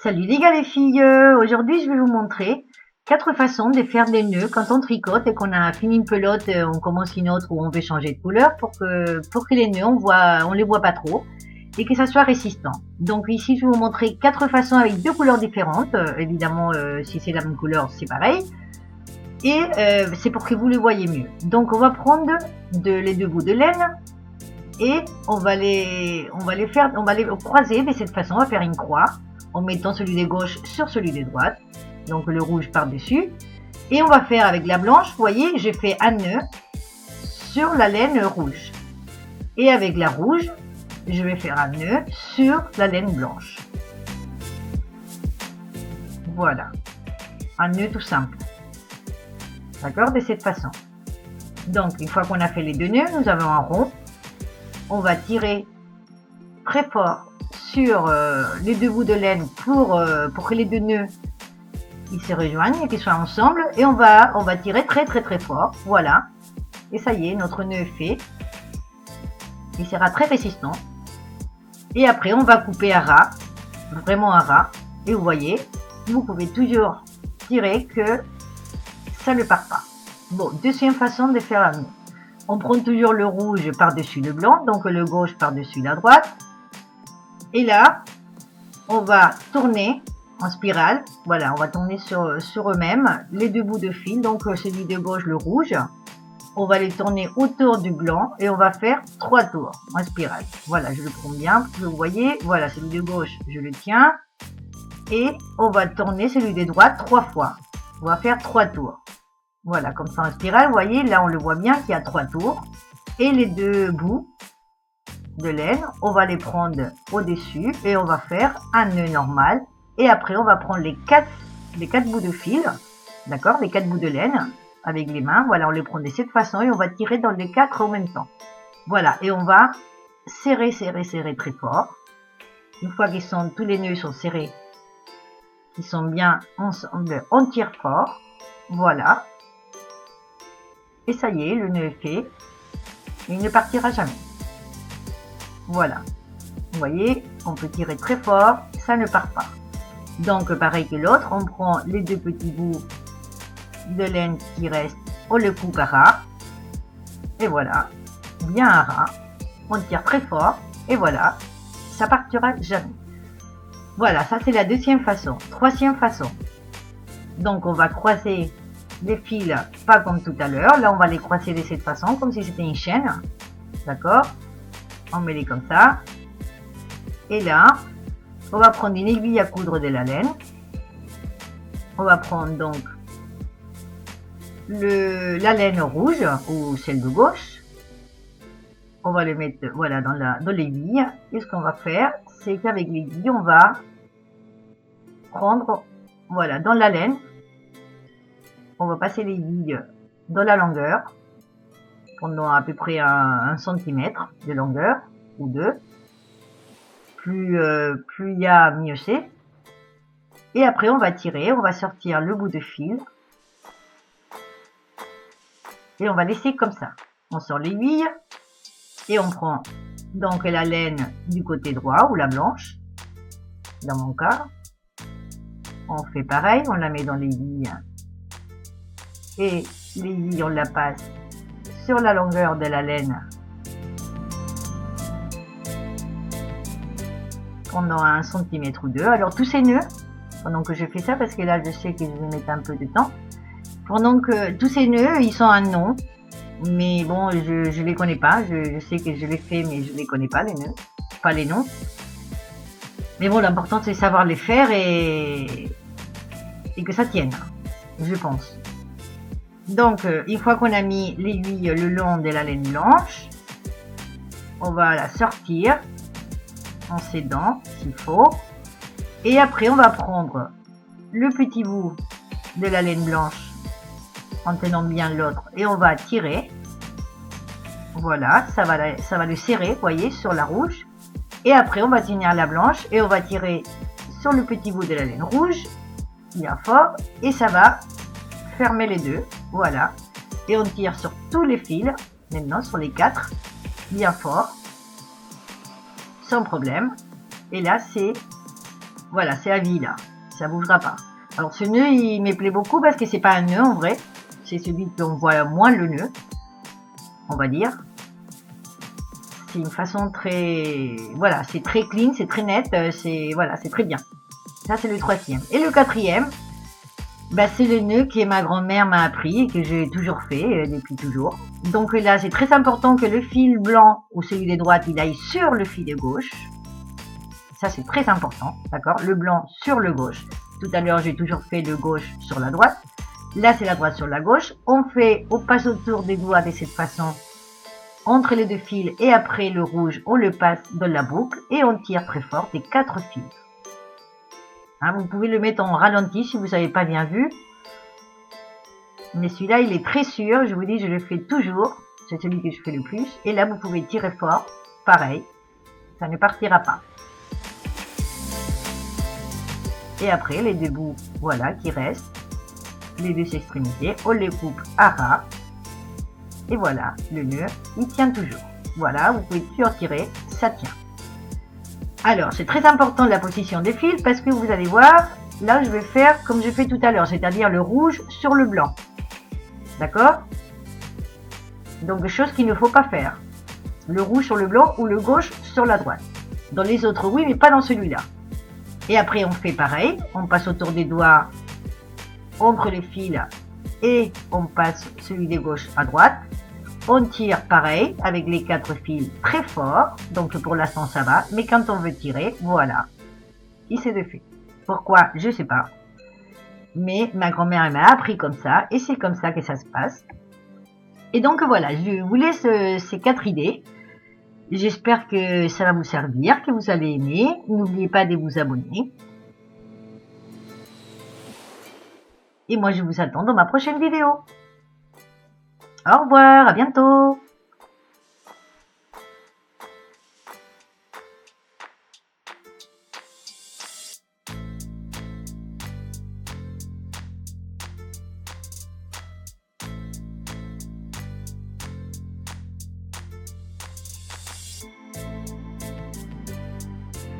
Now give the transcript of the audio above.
Salut les gars les filles, aujourd'hui je vais vous montrer 4 façons de faire des nœuds quand on tricote et qu'on a fini une pelote, on commence une autre ou on veut changer de couleur pour que les nœuds on les voit pas trop et que ça soit résistant. Donc ici je vais vous montrer 4 façons avec 2 couleurs différentes, évidemment si c'est la même couleur c'est pareil et c'est pour que vous les voyez mieux. Donc on va prendre les 2 bouts de laine et on va les croiser de cette façon, on va faire une croix en mettant celui de gauche sur celui de droite, donc le rouge par-dessus. Et on va faire avec la blanche, vous voyez, j'ai fait un nœud sur la laine rouge. Et avec la rouge, je vais faire un nœud sur la laine blanche. Voilà, un nœud tout simple. D'accord, de cette façon. Donc, une fois qu'on a fait les 2 nœuds, nous avons un rond. On va tirer très fort sur les 2 bouts de laine pour que les 2 nœuds ils se rejoignent et qu'ils soient ensemble, et on va tirer très fort, voilà, et ça y est, notre nœud est fait. Il sera très résistant. Et après on va couper à ras, vraiment à ras, et vous voyez, vous pouvez toujours tirer que ça ne part pas. Bon, deuxième façon de faire un nœud, on prend toujours le rouge par-dessus le blanc, donc le gauche par-dessus la droite. Et là, on va tourner en spirale. Voilà, on va tourner sur eux-mêmes les 2 bouts de fil. Donc celui de gauche, le rouge, on va les tourner autour du blanc et on va faire 3 tours en spirale. Voilà, je le prends bien, vous voyez. Voilà, celui de gauche, je le tiens. Et on va tourner celui de droite 3 fois. On va faire 3 tours. Voilà, comme ça en spirale, vous voyez, là on le voit bien qu'il y a 3 tours. Et les 2 bouts de laine, on va les prendre au-dessus et on va faire un nœud normal. Et après, on va prendre les 4 bouts de fil, d'accord, les 4 bouts de laine avec les mains. Voilà, on les prend de cette façon et on va tirer dans les 4 en même temps. Voilà, et on va serrer très fort. Une fois qu'ils sont, tous les nœuds sont serrés, qu'ils sont bien ensemble, on tire fort. Voilà. Et ça y est, le nœud est fait. Il ne partira jamais. Voilà, vous voyez, on peut tirer très fort, ça ne part pas. Donc pareil que l'autre, on prend les 2 petits bouts de laine qui restent, on le coupe à ras, et voilà, bien à ras, on tire très fort, et voilà, ça partira jamais. Voilà, ça c'est la deuxième façon. Troisième façon, donc on va croiser les fils, pas comme tout à l'heure, là on va les croiser de cette façon, comme si c'était une chaîne, d'accord? On met les comme ça. Et là, on va prendre une aiguille à coudre de la laine. On va prendre donc la laine rouge ou celle de gauche. On va les mettre voilà dans l'aiguille. Et ce qu'on va faire, c'est qu'avec l'aiguille, on va prendre voilà dans la laine. On va passer l'aiguille dans la longueur. Pendant à peu près 1 centimètre de longueur ou 2. Plus il y a, mieux c'est. Et après on va tirer, on va sortir le bout de fil et on va laisser comme ça. On sort l'aiguille et on prend donc la laine du côté droit ou la blanche, dans mon cas. On fait pareil, on la met dans l'aiguille et l'aiguille on la passe sur la longueur de la laine pendant 1 centimètre ou 2. Alors tous ces nœuds, pendant que je fais ça, parce que là je sais que je vais mettre un peu de temps, pendant que tous ces nœuds ils sont un nom, mais bon je les connais pas, je sais que je les fais mais je les connais pas les nœuds, pas les noms, mais bon l'important c'est savoir les faire et que ça tienne, je pense. Donc, une fois qu'on a mis l'aiguille le long de la laine blanche, on va la sortir en s'aidant s'il faut. Et après, on va prendre le petit bout de la laine blanche en tenant bien l'autre et on va tirer. Voilà, ça va le serrer, vous voyez, sur la rouge. Et après, on va tenir la blanche et on va tirer sur le petit bout de la laine rouge, bien fort, et ça va fermer les 2, voilà, et on tire sur tous les fils, maintenant sur les 4, bien fort, sans problème, et là c'est Voilà, c'est à vie là. Ça bougera pas. Alors ce nœud, il me plaît beaucoup parce que c'est pas un nœud en vrai. C'est celui qu'on voit moins le nœud, on va dire. C'est une façon très... Voilà, c'est très clean, c'est très net, voilà, c'est très bien. Ça, c'est le troisième. Et le quatrième, bah, c'est le nœud que ma grand-mère m'a appris et que j'ai toujours fait depuis toujours. Donc là, c'est très important que le fil blanc ou celui de droite, il aille sur le fil de gauche. Ça, c'est très important, d'accord? Le blanc sur le gauche. Tout à l'heure, j'ai toujours fait le gauche sur la droite. Là, c'est la droite sur la gauche. On passe autour des doigts de cette façon, entre les deux fils, et après le rouge, on le passe dans la boucle et on tire très fort des 4 fils. Hein, vous pouvez le mettre en ralenti si vous n'avez pas bien vu. Mais celui-là, il est très sûr. Je vous dis, je le fais toujours. C'est celui que je fais le plus. Et là, vous pouvez tirer fort. Pareil. Ça ne partira pas. Et après, les deux bouts, voilà, qui restent. Les deux extrémités, on les coupe à ras. Et voilà, le nœud, il tient toujours. Voilà, vous pouvez toujours tirer, ça tient. Alors, c'est très important la position des fils parce que vous allez voir, là, je vais faire comme je fais tout à l'heure, c'est-à-dire le rouge sur le blanc. D'accord? Donc, chose qu'il ne faut pas faire. Le rouge sur le blanc ou le gauche sur la droite. Dans les autres, oui, mais pas dans celui-là. Et après, on fait pareil. On passe autour des doigts, entre les fils, et on passe celui de gauche à droite. On tire pareil, avec les 4 fils très fort. Donc, pour l'instant, ça va. Mais quand on veut tirer, voilà. Il s'est défait. Pourquoi? Je sais pas. Mais ma grand-mère m'a appris comme ça. Et c'est comme ça que ça se passe. Et donc, voilà. Je vous laisse ces 4 idées. J'espère que ça va vous servir, que vous allez aimer. N'oubliez pas de vous abonner. Et moi, je vous attends dans ma prochaine vidéo. Au revoir, à bientôt.